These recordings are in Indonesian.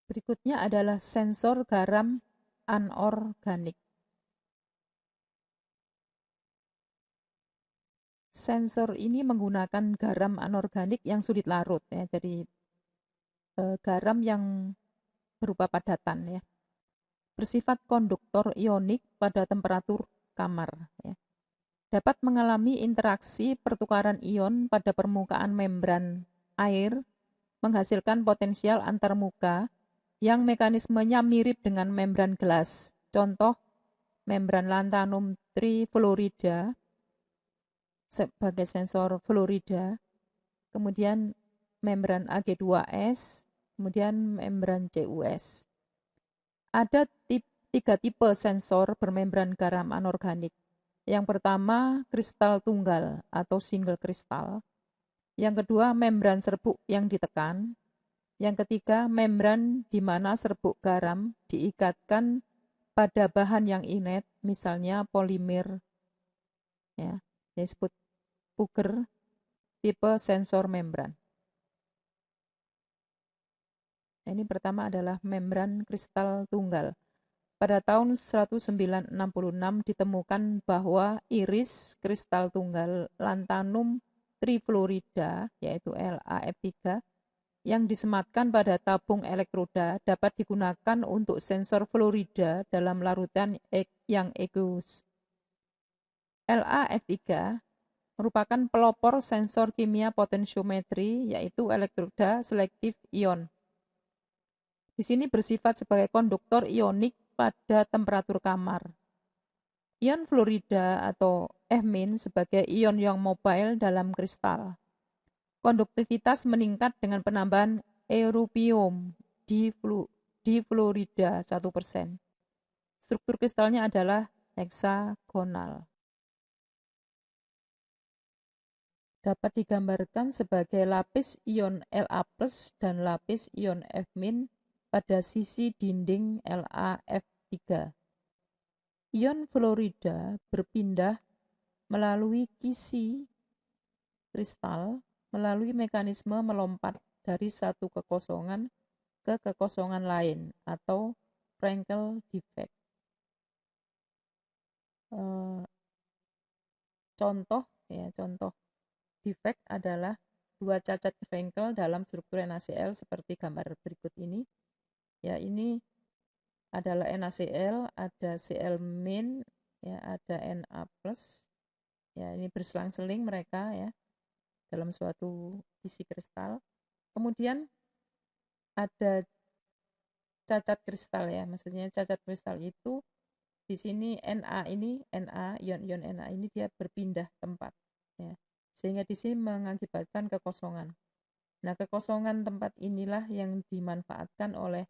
Berikutnya adalah sensor garam anorganik. Sensor ini menggunakan garam anorganik yang sulit larut ya. Jadi garam yang berupa padatan ya. Bersifat konduktor ionik pada temperatur kamar ya. Dapat mengalami interaksi pertukaran ion pada permukaan membran air, menghasilkan potensial antarmuka yang mekanismenya mirip dengan membran gelas. Contoh, membran lanthanum trifluorida sebagai sensor fluorida, kemudian membran Ag2S, kemudian membran CuS. Ada tiga tipe sensor bermembran garam anorganik. Yang pertama, kristal tunggal atau single kristal. Yang kedua, membran serbuk yang ditekan. Yang ketiga, membran di mana serbuk garam diikatkan pada bahan yang inet, misalnya polimer, ya, disebut puger, tipe sensor membran. Ini pertama adalah membran kristal tunggal. Pada tahun 1966 ditemukan bahwa iris kristal tunggal lanthanum trifluorida, yaitu LAF3, yang disematkan pada tabung elektroda dapat digunakan untuk sensor fluorida dalam larutan yang aqueous. LAF3 merupakan pelopor sensor kimia potensiometri, yaitu elektroda selektif ion. Di sini bersifat sebagai konduktor ionik pada temperatur kamar. Ion fluorida atau Fmin sebagai ion yang mobile dalam kristal. Konduktivitas meningkat dengan penambahan europium di fluorida 1%. Struktur kristalnya adalah heksagonal. Dapat digambarkan sebagai lapis ion La+ dan lapis ion Fmin pada sisi dinding LaF3. Ion fluorida berpindah melalui kisi kristal melalui mekanisme melompat dari satu kekosongan ke kekosongan lain atau Frankel defect. Contoh defect adalah dua cacat Frankel dalam struktur NaCl seperti gambar berikut ini. Ya, ini adalah NaCl, ada Cl-, ya, ada Na+. Ya, ini berselang-seling mereka ya dalam suatu isi kristal. Kemudian ada cacat kristal ya, maksudnya cacat kristal itu di sini ion-ion Na ini dia berpindah tempat ya. Sehingga di sini mengakibatkan kekosongan. Nah, kekosongan tempat inilah yang dimanfaatkan oleh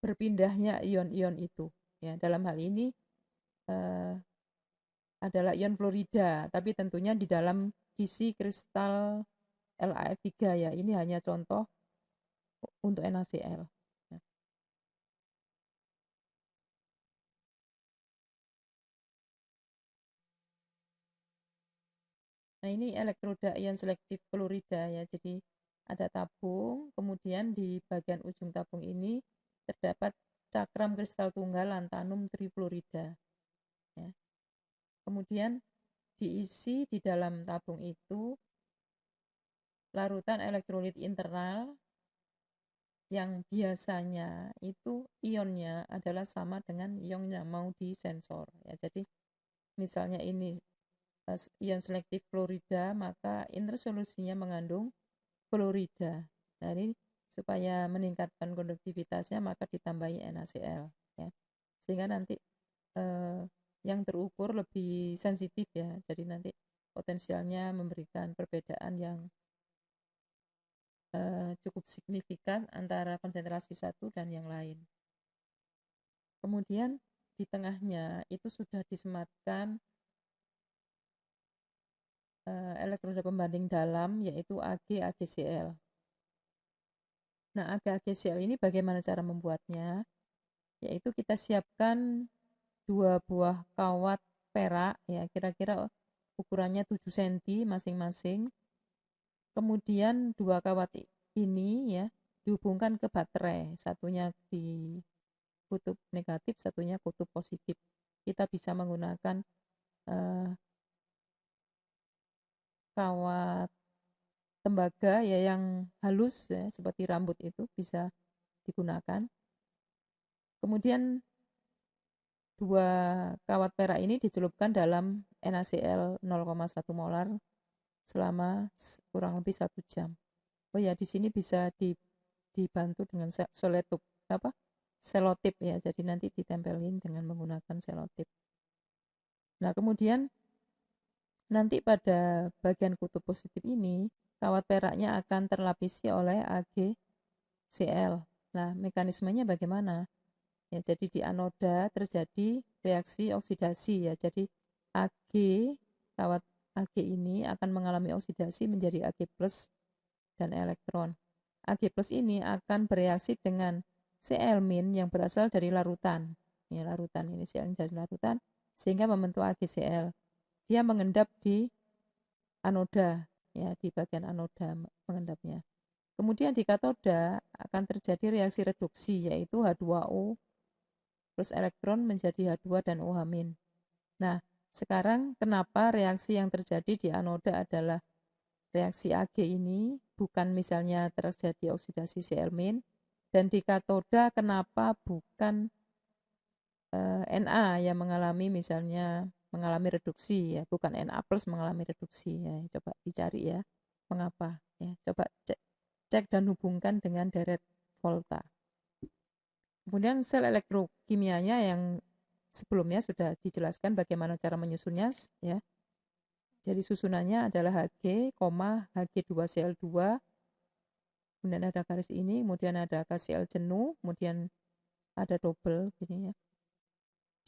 berpindahnya ion-ion itu. Ya, dalam hal ini adalah ion fluorida, tapi tentunya di dalam kisi kristal LaF3 ya. Ini hanya contoh untuk NaCl. Nah, ini elektroda ion selektif fluorida ya. Jadi ada tabung, kemudian di bagian ujung tabung ini terdapat cakram kristal tunggal lanthanum trifluorida. Ya. Kemudian diisi di dalam tabung itu larutan elektrolit internal yang biasanya itu ionnya adalah sama dengan ion yang mau disensor. Ya, jadi misalnya ini ion selektif fluorida, maka intersolusinya mengandung fluorida. Nah, ini supaya meningkatkan konduktivitasnya maka ditambahi NaCl ya. Sehingga nanti yang terukur lebih sensitif ya. Jadi nanti potensialnya memberikan perbedaan yang cukup signifikan antara konsentrasi satu dan yang lain. Kemudian di tengahnya itu sudah disematkan elektroda pembanding dalam yaitu Ag-AgCl. Nah, Ag-AgCl ini bagaimana cara membuatnya? Yaitu kita siapkan 2 buah kawat perak ya, kira-kira ukurannya 7 cm masing-masing. Kemudian 2 kawat ini ya dihubungkan ke baterai, satunya di kutub negatif, satunya kutub positif. Kita bisa menggunakan kawat tembaga ya yang halus ya, seperti rambut itu bisa digunakan. Kemudian dua kawat perak ini dicelupkan dalam NaCl 0,1 molar selama kurang lebih 1 jam. Oh ya, di sini bisa dibantu dengan selotip ya. Jadi nanti ditempelin dengan menggunakan selotip. Nah, kemudian nanti pada bagian kutub positif ini kawat peraknya akan terlapisi oleh AgCl. Nah, mekanismenya bagaimana? Ya, jadi di anoda terjadi reaksi oksidasi ya. Jadi kawat Ag ini akan mengalami oksidasi menjadi Ag+ dan elektron. Ag+ ini akan bereaksi dengan Cl- yang berasal dari larutan. Ya, larutan ini Cl dari larutan sehingga membentuk AgCl. Dia mengendap di anoda, ya, di bagian anoda mengendapnya. Kemudian di katoda akan terjadi reaksi reduksi yaitu H2O plus elektron menjadi H2 dan OH-. Nah, sekarang kenapa reaksi yang terjadi di anoda adalah reaksi Ag ini, bukan misalnya terjadi oksidasi Cl-, dan di katoda kenapa bukan Na yang mengalami misalnya mengalami reduksi ya, bukan Na+ mengalami reduksi ya. Coba dicari ya, mengapa ya. Coba cek dan hubungkan dengan deret volta. Kemudian sel elektrokimianya yang sebelumnya sudah dijelaskan bagaimana cara menyusunnya ya. Jadi susunannya adalah Hg, Hg2Cl2, kemudian ada garis ini, kemudian ada KCl jenuh, kemudian ada double gini ya,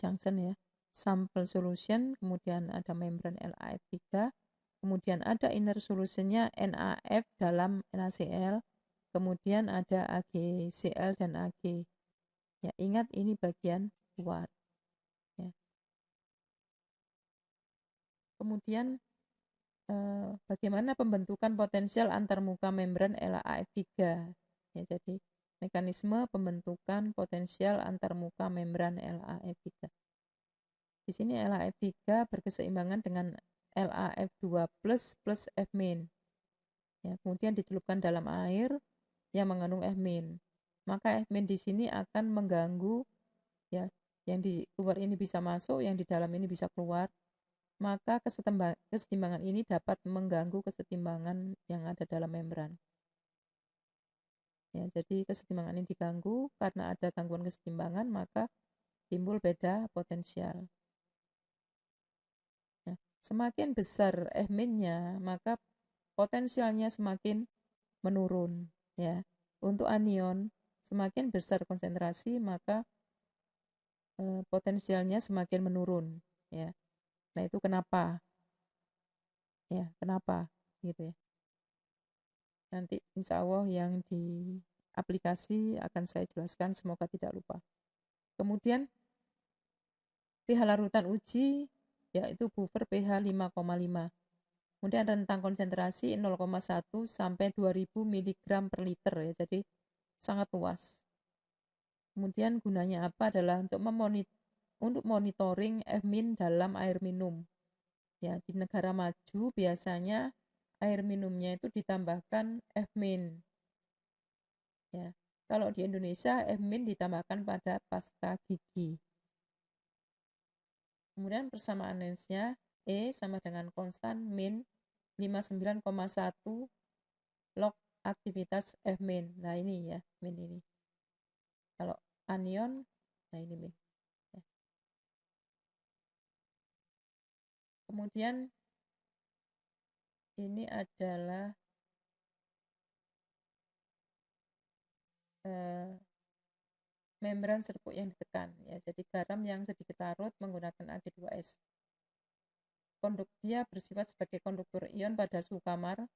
junction ya, sample solution, kemudian ada membran LaF3, kemudian ada inner solutionnya NaF dalam NaCl, kemudian ada AgCl dan Ag. Ya, ingat ini bagian luar. Ya. Kemudian bagaimana pembentukan potensial antarmuka membran LaF3. Ya, jadi mekanisme pembentukan potensial antarmuka membran LaF3. Di sini LaF3 berkeseimbangan dengan LaF2+ plus F-. Ya, kemudian dicelupkan dalam air yang mengandung F-. Maka F- di sini akan mengganggu ya, yang di luar ini bisa masuk, yang di dalam ini bisa keluar. Maka kesetimbangan ini dapat mengganggu kesetimbangan yang ada dalam membran. Ya, jadi kesetimbangan ini diganggu, karena ada gangguan kesetimbangan, maka timbul beda potensial. Ya, semakin besar F-nya, maka potensialnya semakin menurun. Ya, untuk anion, semakin besar konsentrasi, maka potensialnya semakin menurun. Ya, nah itu kenapa? Ya, kenapa? Gitu ya. Nanti insya Allah yang di aplikasi akan saya jelaskan, semoga tidak lupa. Kemudian pH larutan uji yaitu buffer pH 5,5. Kemudian rentang konsentrasi 0,1 sampai 2000 mg per liter ya. Jadi sangat luas. Kemudian gunanya apa adalah untuk monitoring F- dalam air minum. Ya, di negara maju biasanya air minumnya itu ditambahkan F-. Ya. Kalau di Indonesia F- ditambahkan pada pasta gigi. Kemudian persamaan range-nya E sama dengan konstan min 59,1 log aktivitas F-. Nah ini ya, min ini. Kalau anion, nah ini min. Ya. Kemudian ini adalah membran serbuk yang ditekan. Ya, jadi garam yang sedikit larut menggunakan Ag2S. Dia bersifat sebagai konduktor ion pada suhu kamar,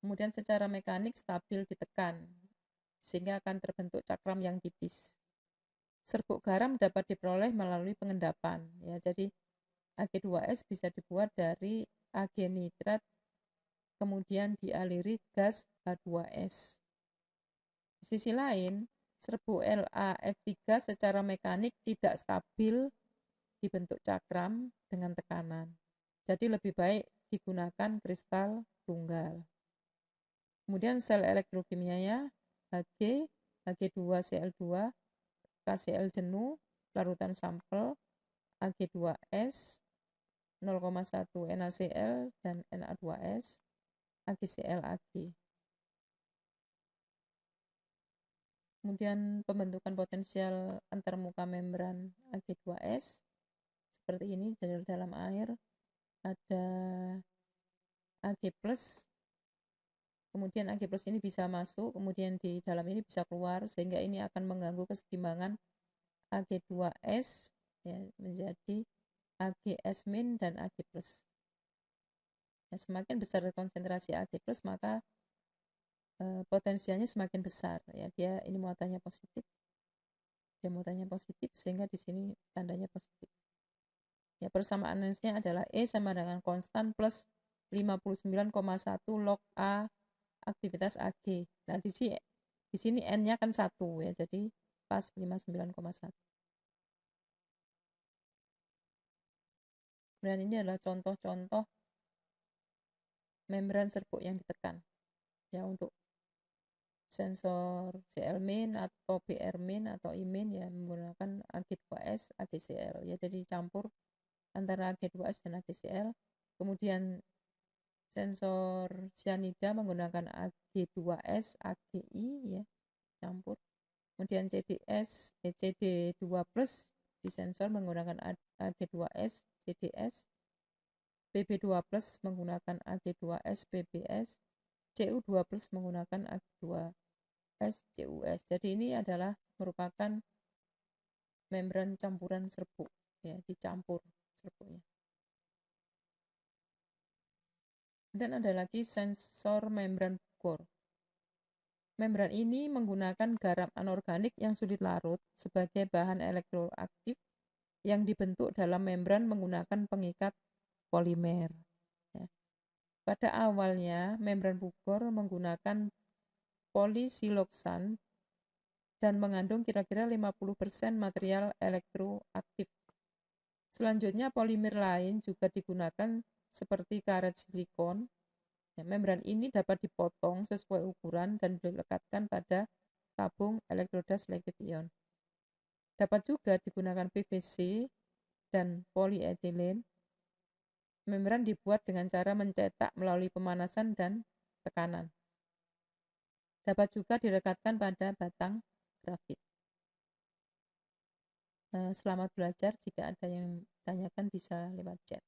kemudian secara mekanik stabil ditekan, sehingga akan terbentuk cakram yang tipis. Serbuk garam dapat diperoleh melalui pengendapan. Ya, jadi Ag2S bisa dibuat dari Ag nitrat, kemudian dialiri gas H2S. Di sisi lain, serbuk LaF3 secara mekanik tidak stabil dibentuk cakram dengan tekanan. Jadi lebih baik digunakan kristal tunggal. Kemudian sel elektrokimianya Hg, Hg2Cl2, KCl jenuh, larutan sampel, Ag2S, 0,1 NaCl dan Na2S, AgCl-Ag. Kemudian pembentukan potensial antarmuka membran Ag2S seperti ini dari dalam air, ada Ag+, kemudian Ag+ ini bisa masuk, kemudian di dalam ini bisa keluar, sehingga ini akan mengganggu keseimbangan Ag2S ya, menjadi Ags- dan Ag+. Ya, semakin besar konsentrasi Ag+, maka potensialnya semakin besar ya, dia ini muatannya positif. Dia muatannya positif sehingga di sini tandanya positif. Ya, persamaannya adalah E sama dengan konstan plus 59,1 log A aktivitas Ag. Nah, di sini N-nya kan 1 ya, jadi pas 59,1. Dan ini adalah contoh-contoh membran serbuk yang ditekan. Ya, untuk sensor Cl- atau Br- atau I- ya menggunakan Ag2S, AgCl. Ya, jadi campur antara Ag2S dan AgCl. Kemudian sensor cyanida menggunakan Ag2S, AgI ya, campur. Kemudian CD2 plus di sensor menggunakan Ag2S, CDS. Bb2 plus menggunakan Ag2S, BBS. Cu2 plus menggunakan Ag2S, CUS. Jadi ini adalah merupakan membran campuran serbuk ya, dicampur serbuknya. Dan ada lagi sensor membran Bohr. Membran ini menggunakan garam anorganik yang sulit larut sebagai bahan elektroaktif yang dibentuk dalam membran menggunakan pengikat polimer. Ya. Pada awalnya, membran Bohr menggunakan polisiloksan dan mengandung kira-kira 50% material elektroaktif. Selanjutnya, polimer lain juga digunakan seperti karet silikon. Ya, membran ini dapat dipotong sesuai ukuran dan dilekatkan pada tabung elektroda selektif ion. Dapat juga digunakan PVC dan polietilen. Membran dibuat dengan cara mencetak melalui pemanasan dan tekanan. Dapat juga direkatkan pada batang grafit. Selamat belajar. Jika ada yang ditanyakan bisa lewat chat.